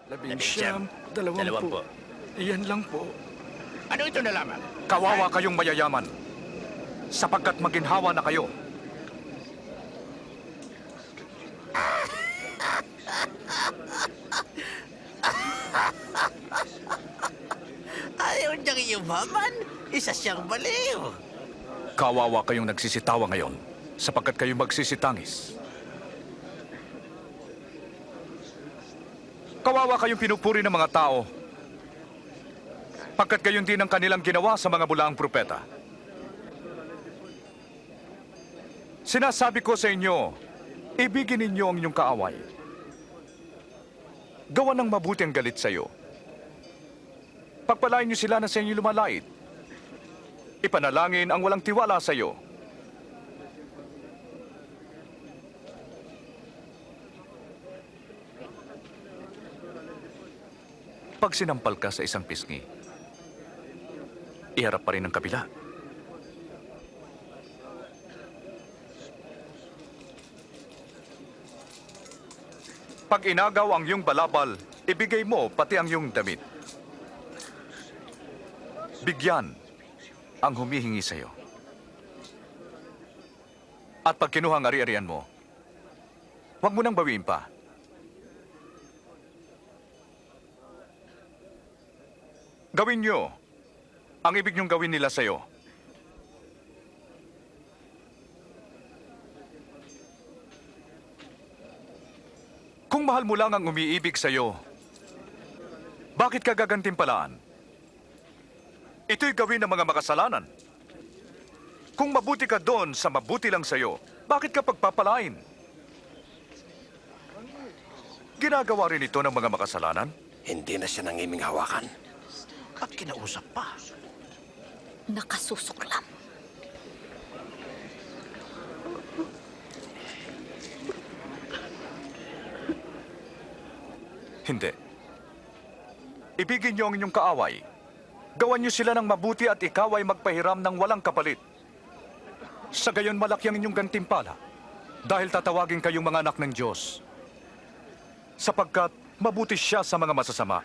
Labing dalawang po. Iyan lang po. Ano ito na lamang? Kawawa kayong mayayaman, sapagkat maginhawa na kayo. Ayaw niyang yumaman. Isa siyang baliw. Kawawa kayong nagsisitawa ngayon, sapagkat kayo magsisitangis. Kawawa kayong pinupuri ng mga tao, pagkat gayon din ang kanilang ginawa sa mga bulaang propeta. Sinasabi ko sa inyo, ibigin ninyo ang inyong kaaway. Gawa ng mabuti ang galit sa iyo. Pagpalain niyo sila na sa inyo lumalait. Ipanalangin ang walang tiwala sa iyo. Pag sinampal ka sa isang pisngi, iharap pa rin ang kabila. Pag inagaw ang iyong balabal, ibigay mo pati ang iyong damit. Bigyan ang humihingi sa iyo. At pag kinuha ang ari-arian mo, huwag mo nang bawiin pa. Gawin niyo ang ibig niyong gawin nila sa iyo. Kung mahal mo lang ang umiibig sa iyo, bakit ka gagantimpalaan? Ito'y gawin ng mga makasalanan. Kung mabuti ka doon sa mabuti lang sa iyo, bakit ka pagpapalain? Ginagawa rin ito ng mga makasalanan? Hindi na siya nangiming hawakan. At kinausap pa. Nakasusuklam. Hindi. Ibigin niyo ang inyong kaaway. Gawan niyo sila ng mabuti at ikaw ay magpahiram ng walang kapalit. Sa gayon malaki ang inyong gantimpala dahil tatawagin kayong mga anak ng Diyos. Sapagkat mabuti siya sa mga masasama.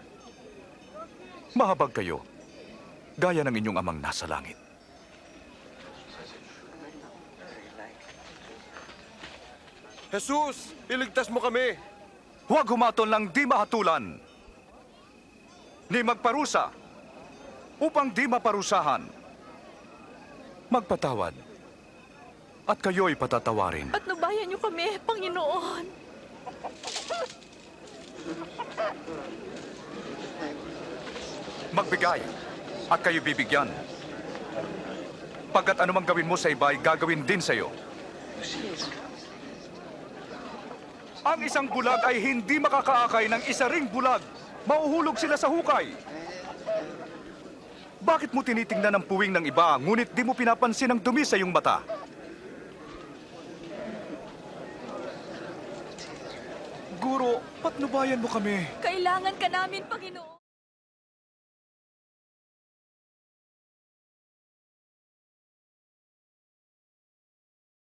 Mahabag kayo, gaya ng inyong amang nasa langit. Jesus, iligtas mo kami. Huwag humatol ng di mahatulan, ni magparusa, upang di maparusahan. Magpatawad, at kayo'y patatawarin. Patnubayan niyo kami, Panginoon. Magbigay, at kayo bibigyan. Pagkat anumang gawin mo sa iba ay gagawin din sa iyo. Ang isang bulag ay hindi makakaakay ng isa ring bulag. Mauhulog sila sa hukay. Bakit mo tinitingnan ang puwing ng iba, ngunit di mo pinapansin ang dumi sa iyong mata? Guro, patnubayan mo kami. Kailangan ka namin, Panginoon.